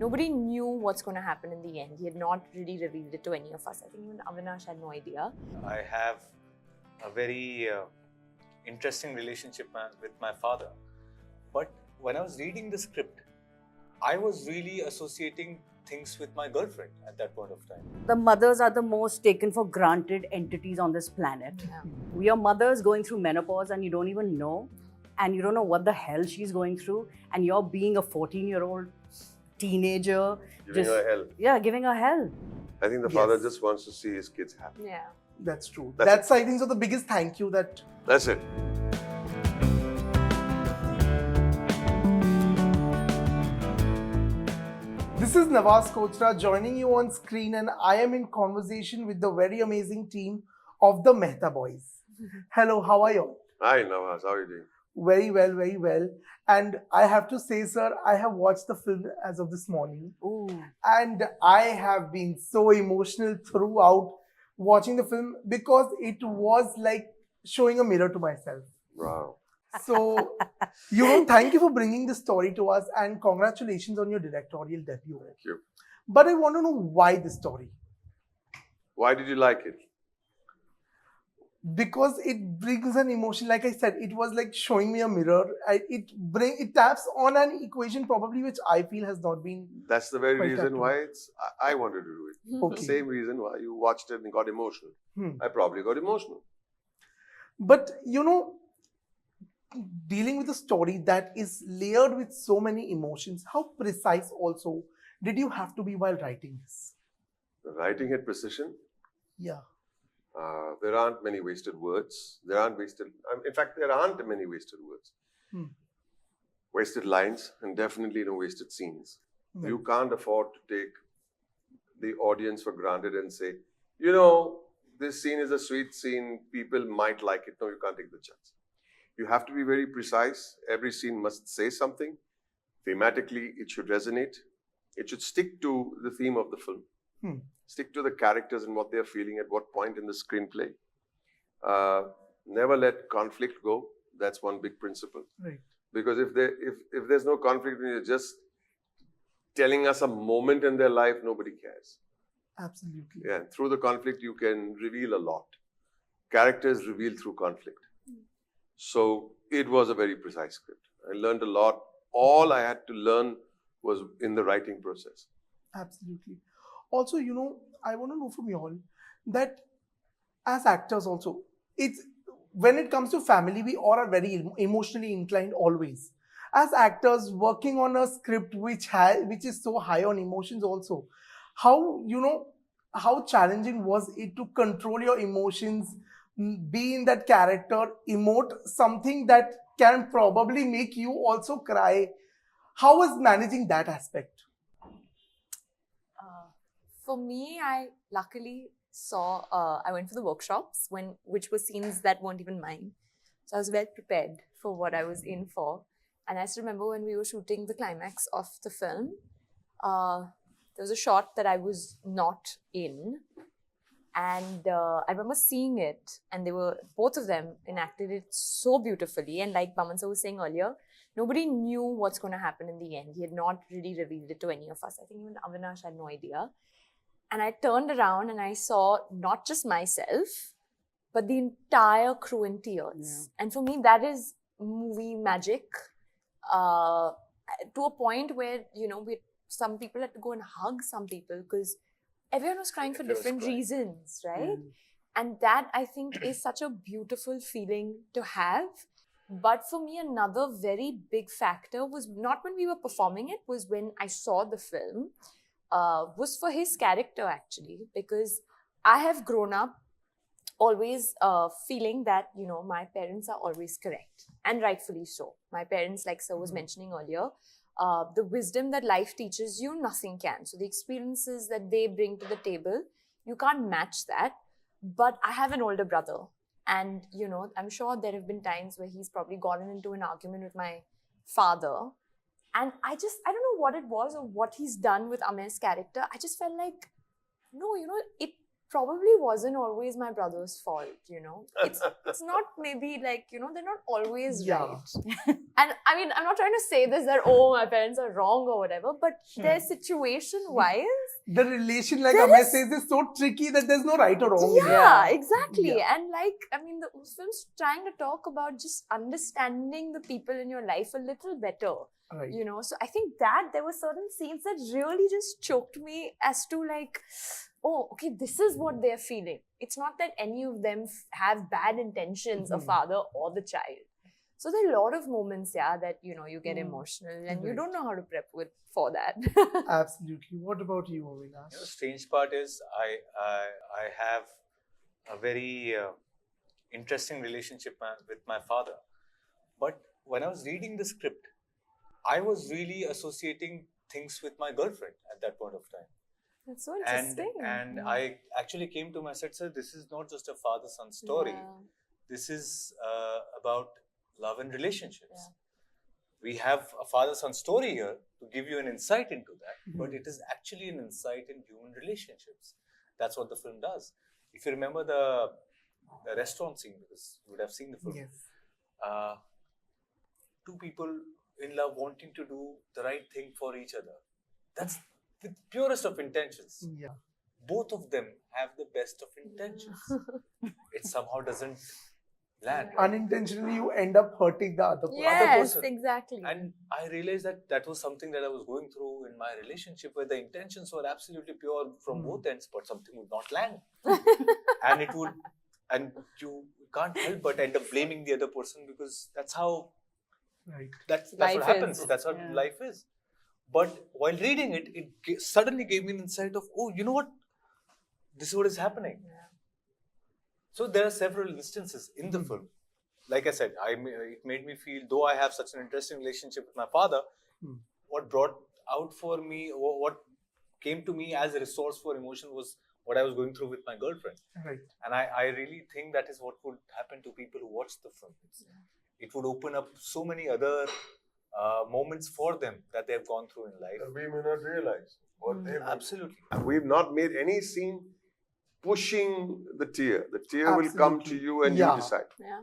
nobody knew what's going to happen in the end. He had not really revealed it to any of us. I think even Avinash had no idea. I have a very interesting relationship with my father. But when I was reading the script, I was really associating things with my girlfriend at that point of time. The mothers are the most taken for granted entities on this planet. Yeah. We are mothers going through menopause and you don't even know. And you don't know what the hell she's going through. And you're being a 14-year-old teenager. Giving her hell. Yeah, giving her hell. I think the father just wants to see his kids happy. Yeah. That's true. That's That's I think so the biggest thank you that. That's it. This is Nawaz Kochra joining you on screen, and I am in conversation with the very amazing team of the Mehta Boys. Hello, how are you? Hi, Nawaz. How are you doing? Very well, very well. And I have to say, sir, I have watched the film as of this morning. Ooh. And I have been so emotional throughout watching the film because it was like showing a mirror to myself. Wow. So, thank you for bringing this story to us and congratulations on your directorial debut. Thank you. But I want to know why this story. Why did you like it? Because it brings an emotion. Like I said, it was like showing me a mirror. It taps on an equation probably which I feel has not been. That's the very Quite reason tattoo. why I wanted to do it. Okay. The same reason why you watched it and got emotional. I probably got emotional. But dealing with a story that is layered with so many emotions, how precise also did you have to be while writing this? Writing had precision. Yeah. There aren't many wasted words. In fact, there aren't many wasted words. Wasted lines, and definitely no wasted scenes. Right. You can't afford to take the audience for granted and say, this scene is a sweet scene, people might like it. No, you can't take the chance. You have to be very precise. Every scene must say something. Thematically, it should resonate. It should stick to the theme of the film. Stick to the characters and what they're feeling at what point in the screenplay. Never let conflict go. That's one big principle. Right. Because if there's no conflict and you're just telling us a moment in their life, nobody cares. Absolutely. Yeah, through the conflict, you can reveal a lot. Characters reveal through conflict. So it was a very precise script. I learned a lot. All I had to learn was in the writing process. Absolutely. Also, I want to know from you all that as actors also, when it comes to family, we all are very emotionally inclined always. As actors working on a script which is so high on emotions also, how challenging was it to control your emotions, be in that character, emote something that can probably make you also cry? How was managing that aspect? For me, I luckily saw, I went for the workshops, which were scenes that weren't even mine. So I was well prepared for what I was in for. And I still remember when we were shooting the climax of the film, there was a shot that I was not in. And I remember seeing it, and both of them enacted it so beautifully. And like Boman was saying earlier, nobody knew what's going to happen in the end. He had not really revealed it to any of us. I think even Avinash had no idea. And I turned around and I saw not just myself, but the entire crew in tears. Yeah. And for me, that is movie magic. To a point where, some people had to go and hug some people because everyone was crying for different reasons, right? And that, I think, is such a beautiful feeling to have. But for me, another very big factor was not when we were performing it, was when I saw the film, was for his character actually, because I have grown up always feeling that, my parents are always correct, and rightfully so. My parents, like Sir was mentioning earlier, the wisdom that life teaches you, nothing can. So the experiences that they bring to the table, you can't match that. But I have an older brother, and I'm sure there have been times where he's probably gotten into an argument with my father, and I don't know what it was or what he's done with Amir's character. I just felt like, no, it probably wasn't always my brother's fault, you know. It's not maybe like, you know, they're not always Yeah. right. And I mean, I'm not trying to say this that, oh, my parents are wrong or whatever, but their situation-wise, The relation, like There Amay is- says, is so tricky that there's no right or wrong. in it. yeah, exactly. Yeah. And like, I mean, the film's trying to talk about just understanding the people in your life a little better. Right. You know, so I think that there were certain scenes that really just choked me as to like, oh, okay, this is what they're feeling. It's not that any of them have bad intentions, a Mhm. father or the child. So there are a lot of moments, yeah, that, you know, you get emotional and you Right. don't know how to prep for that. Absolutely. What about you, Avinash? The strange part is I have a very interesting relationship with my father. But when I was reading the script, I was really associating things with my girlfriend at that point of time. That's so And interesting. and I actually came to my set, sir, this is not just a father-son story. Yeah. This is about love and relationships. Yeah. We have a father-son story here to give you an insight into that, but Mhm. it is actually an insight in human relationships. That's what the film does. If you remember the restaurant scene, because you would have seen the film, Yes. two people in love wanting to do the right thing for each other. That's with purest of intentions. Yeah. Both of them have the best of intentions. It somehow doesn't land. Right? Unintentionally, you end up hurting the other person. Yes, person. exactly. And I realized that that was something that I was going through in my relationship, where the intentions were absolutely pure from both ends, but something would not land. And it would, and you can't help but end up blaming the other person, because that's how, Right. that's Life what happens. is. That's what Yeah. life is. But while reading it, it suddenly gave me an insight of, oh, you know what? This is what is happening. Yeah. So there are several instances in the film. Like I said, it made me feel, though I have such an interesting relationship with my father, what brought out for me, or what came to me as a resource for emotion was what I was going through with my girlfriend. Right. And I really think that is what would happen to people who watch the film. It would open up so many other moments for them that they have gone through in life. We may not realize what they've Absolutely. We've not made any scene pushing the tear. The tear will come to Absolutely. you and Yeah. you decide. Yeah.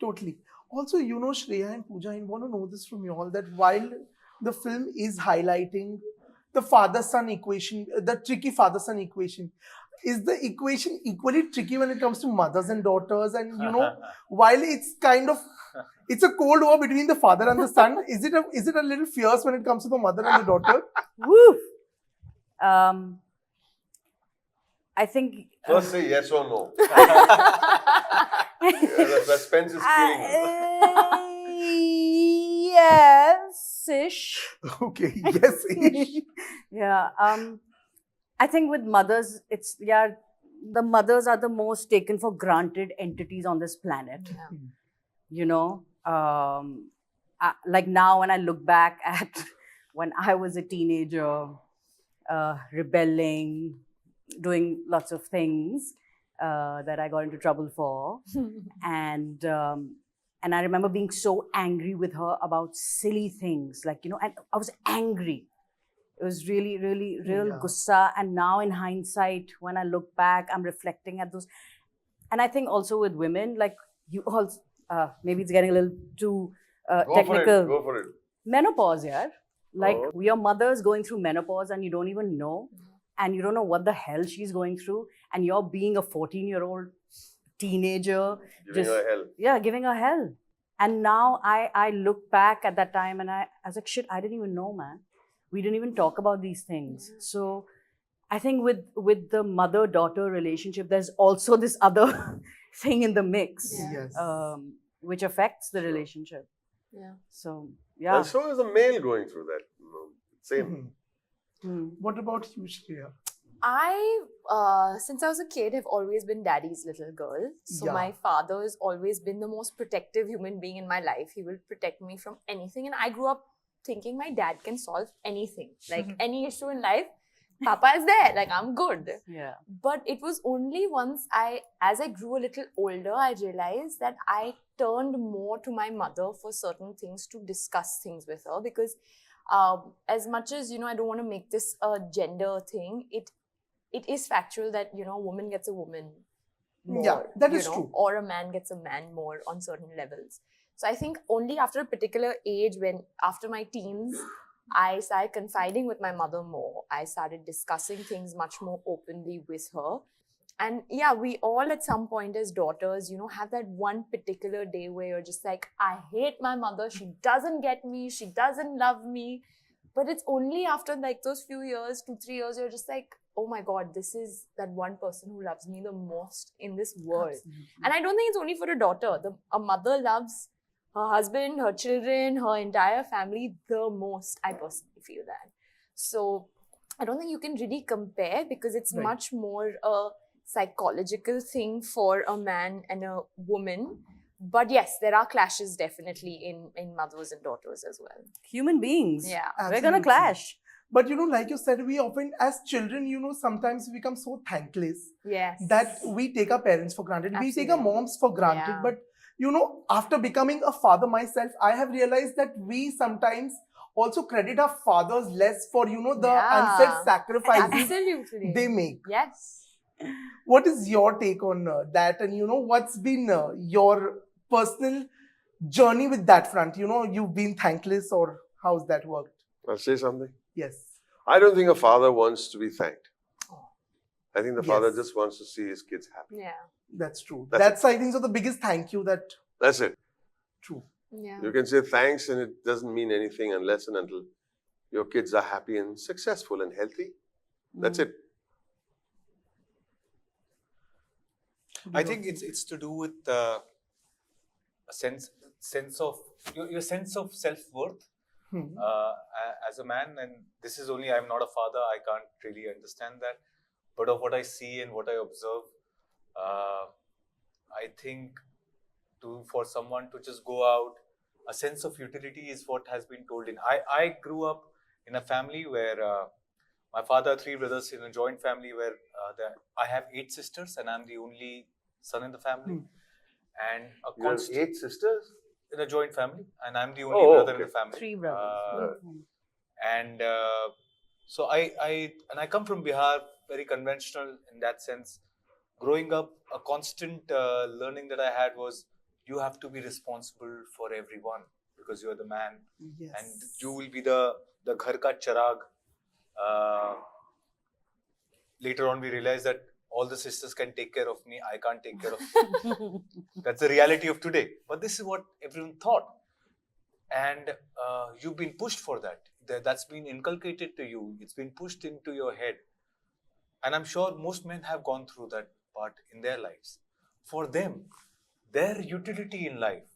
Totally. Also, you know, Shreya and Puja, I want to know this from you all, that while the film is highlighting the father-son equation, the tricky father-son equation, is the equation equally tricky when it comes to mothers and daughters? And, you know, while it's kind of, it's a cold war between the father and the son, is it a little fierce when it comes to the mother and the daughter? Woo! I think. First say yes or no. The suspense is killing you. Yes-ish. Okay, yes. Yeah. I think with mothers, it's, yeah, the mothers are the most taken for granted entities on this planet. Yeah. You know, like now when I look back at when I was a teenager, rebelling, doing lots of things that I got into trouble for, and I remember being so angry with her about silly things, like, you know, and I was angry. It was really, really, real Yeah. gussa. And now in hindsight, when I look back, I'm reflecting at those. And I think also with women, like you all, maybe it's getting a little too technical. Go for it. Menopause, yeah. Like Oh. your mother's going through menopause and you don't even know. And you don't know what the hell she's going through. And you're being a 14-year-old teenager. Giving her hell. Yeah, giving her hell. And now I look back at that time and I was like, shit, I didn't even know, man. We didn't even talk about these things. So I think with the mother-daughter relationship, there's also this other thing in the mix, Yes. which affects the relationship. Yeah. So, yeah. And so is a male going through that. Same. Mhm. Hmm. What about you, Shreya? I, since I was a kid, have always been daddy's little girl. So Yeah. my father has always been the most protective human being in my life. He will protect me from anything. And I grew up thinking my dad can solve anything. Like any issue in life, Papa is there. Like, I'm good. Yeah. But it was only once as I grew a little older, I realized that I turned more to my mother for certain things, to discuss things with her, because as much as, you know, I don't want to make this a gender thing, it is factual that, a woman gets a woman more. Yeah, that is true. Or a man gets a man more on certain levels. So I think only after a particular age, after my teens, I started confiding with my mother more. I started discussing things much more openly with her. And yeah, we all at some point as daughters, have that one particular day where you're just like, I hate my mother. She doesn't get me. She doesn't love me. But it's only after like those few years, 2-3 years, you're just like, oh my God, this is that one person who loves me the most in this world. Absolutely. And I don't think it's only for a daughter. A mother loves her husband, her children, her entire family the most. I personally feel that. So I don't think you can really compare, because it's Right. much more a psychological thing for a man and a woman. But yes, there are clashes definitely in mothers and daughters as well. Human beings. Yeah. We're gonna Absolutely. clash. But like you said, we often, as children, sometimes we become so thankless Yes. that we take our parents for granted. We take our Absolutely. moms for granted. Yeah. But, after becoming a father myself, I have realized that we sometimes also credit our fathers less for, the Yeah. unsaid sacrifices Absolutely. they make. Yes. What is your take on that? And, what's been your personal journey with that front? You've been thankless, or how's that worked? I'll say something. Yes. I don't think a father wants to be thanked. I think the father Yes. just wants to see his kids happy. Yeah. That's true. That's That's I think, so the biggest thank you that That's it. true. Yeah. You can say thanks and it doesn't mean anything unless and until your kids are happy and successful and healthy. That's it. I think it's to do with a sense of your sense of self-worth Hmm. as a man. And this is only, I'm not a father, I can't really understand that. But of what I see and what I observe, I think for someone to just go out, a sense of utility is what has been told in. I grew up in a family where my father, 3 brothers, in a joint family where I have 8 sisters and I'm the only son in the family. And a You have constant 8 sisters? in a joint family, and I'm the only Oh, brother in okay. the family. 3 brothers. And so I come from Bihar, very conventional in that sense. Growing up, a constant learning that I had was you have to be responsible for everyone because you're the man, Yes. and you will be the Ghar ka Chirag. Later on, we realized that all the sisters can take care of me. I can't take care of. That's the reality of today. But this is what everyone thought, and you've been pushed for that. That's been inculcated to you. It's been pushed into your head, and I'm sure most men have gone through that part in their lives. For them, their utility in life,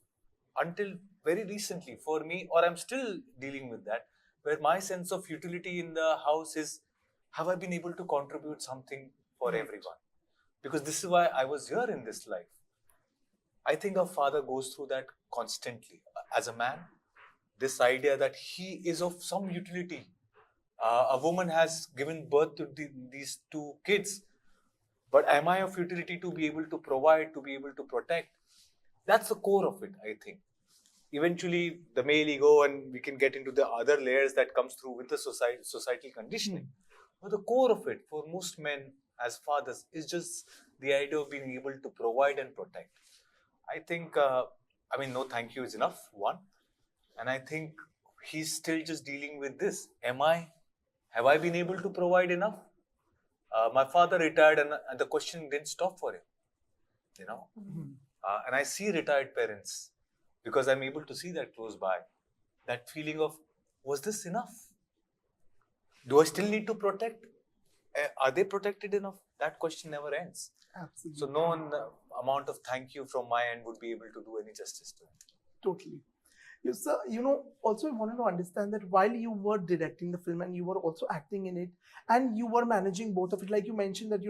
until very recently, for me, or I'm still dealing with that, where my sense of utility in the house is, have I been able to contribute something for everyone? Because this is why I was here in this life. I think a father goes through that constantly. As a man, this idea that he is of some utility. A woman has given birth to these 2 kids, but am I of utility to be able to provide, to be able to protect? That's the core of it, I think. Eventually, the male ego, and we can get into the other layers that comes through with the societal conditioning. But the core of it, for most men as fathers, is just the idea of being able to provide and protect. I think, no thank you is enough, one. And I think he's still just dealing with this. Have I been able to provide enough? My father retired and the question didn't stop for him, and I see retired parents because I'm able to see that close by. That feeling of, was this enough? Do I still need to protect? Are they protected enough? That question never ends. Absolutely. So no amount of thank you from my end would be able to do any justice to it. Totally. Yes, sir. Also I wanted to understand that while you were directing the film and you were also acting in it and you were managing both of it, like you mentioned that,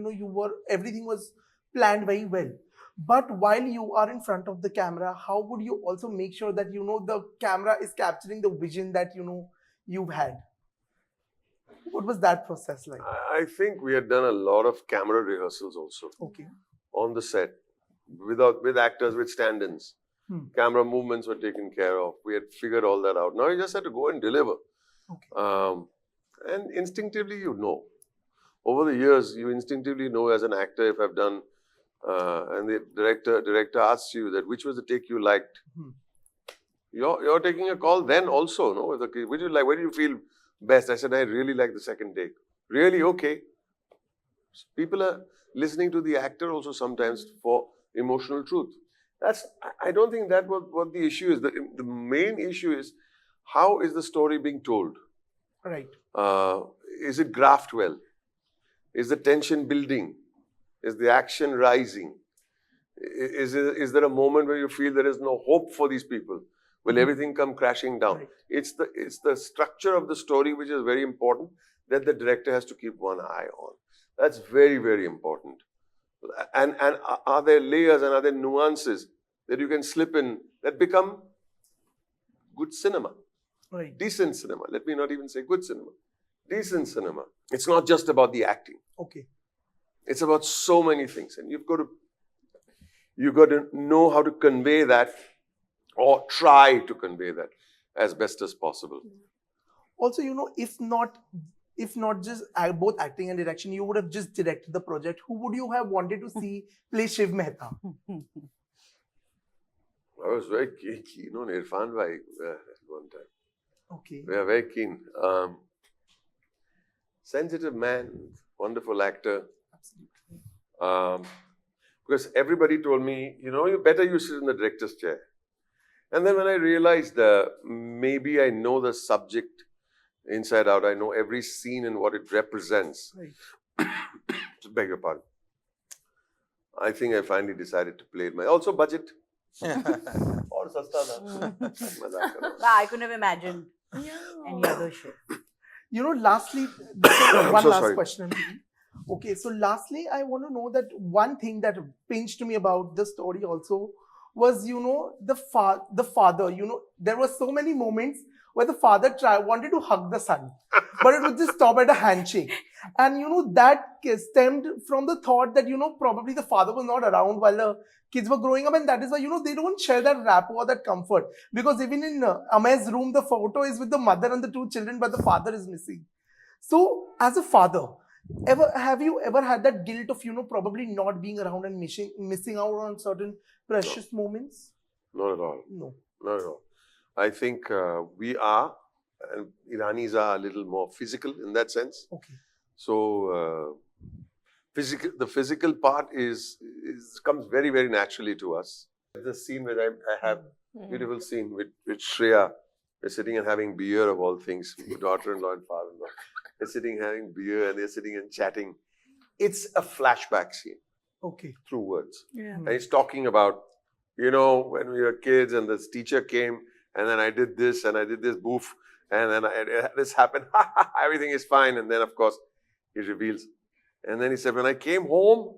everything was planned very well. But while you are in front of the camera, how would you also make sure that, the camera is capturing the vision that, you've had? What was that process like? I think we had done a lot of camera rehearsals also Okay. on the set, with actors, with stand-ins. Camera movements were taken care of. We had figured all that out. Now you just had to go and deliver. Okay. And instinctively, over the years, you instinctively know as an actor if I've done, and the director asks you that which was the take you liked. You're taking a call then also, no? Which you like? Where do you feel best? I said, I really like the second take. Really? Okay. People are listening to the actor also sometimes for emotional truth. I don't think that what the issue is. The main issue is how is the story being told? Right. Is it graphed well? Is the tension building? Is the action rising? Is there a moment where you feel there is no hope for these people? Will everything come crashing down? Right. It's the structure of the story which is very important that the director has to keep one eye on. That's very, very important. And are there layers and are there nuances that you can slip in that become good cinema? Right. Decent cinema. Let me not even say good cinema. Decent cinema. It's not just about the acting. Okay. It's about so many things. And you've got to know how to convey that or try to convey that as best as possible. Also, if not just both acting and direction, you would have just directed the project. Who would you have wanted to see play Shiv Mehta? I was very keen on Irrfan Bhai at one time. Okay. We are very keen. Sensitive man, wonderful actor. Absolutely. Because everybody told me, you better sit in the director's chair. And then when I realized maybe I know the subject inside out, I know every scene and what it represents. Right. Beg your pardon. I think I finally decided to play it. Also budget. Or sasta tha. I could have imagined any other show. Lastly, one last question. Okay, so lastly, I want to know that one thing that pinched me about the story also was, the father, there were so many moments where the father wanted to hug the son, but it would just stop at a handshake. And, that stemmed from the thought that, probably the father was not around while the kids were growing up, and that is why, they don't share that rapport, that comfort. Because even in Amay's room, the photo is with the mother and the two children, but the father is missing. So, as a father, have you ever had that guilt of, probably not being around and missing out on certain precious moments? Not at all. No. Not at all. I think we are, and Iranis are a little more physical in that sense. Okay. So, the physical part comes very, very naturally to us. The scene where I have beautiful scene with Shreya. They're sitting and having beer of all things. Daughter-in-law and father-in-law. They're sitting having beer and they're sitting and chatting. It's a flashback scene. Okay. Through words. Yeah. And he's talking about, when we were kids and this teacher came and then I did this and I did this boof and then this happened. Everything is fine. And then, of course, he reveals. And then he said, when I came home,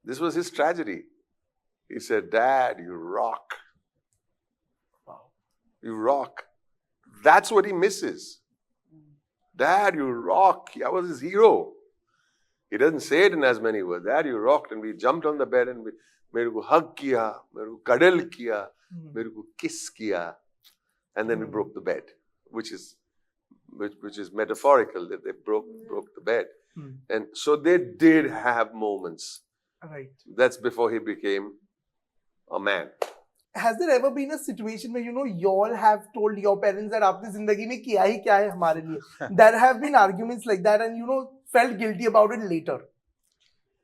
this was his tragedy. He said, Dad, you rock. Wow. You rock. That's what he misses. Dad, you rock. I was his hero. He doesn't say it in as many words. Dad, you rocked. And we jumped on the bed and मेरे को hug किया, मेरे को cuddle किया, मेरे को kiss किया. And then we broke the bed, which is metaphorical, that they broke the bed. And so they did have moments. Right. That's before he became a man. Has there ever been a situation where, you all have told your parents that aapne zindagi mein kiya hi kya hai hamare liye? There have been arguments like that and, felt guilty about it later.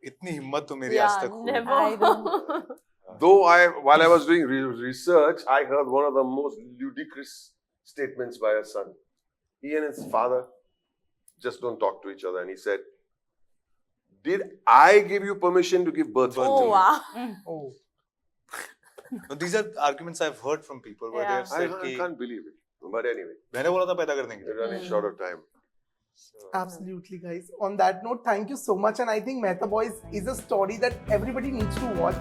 इतनी हिम्मत तो मेरी आज तक हुई नहीं. Never. Though while I was doing research, I heard one of the most ludicrous statements by a son. He and his father just don't talk to each other. And he said, did I give you permission to give birth to me? Oh, wow. Oh. No, these are arguments I've heard from people where they have said I can't believe it. But anyway, मैंने बोला था पैदा कर देंगे. we're running short of time. So, Absolutely, guys. On that note, thank you so much. And I think Mehta Boys is a story that everybody needs to watch.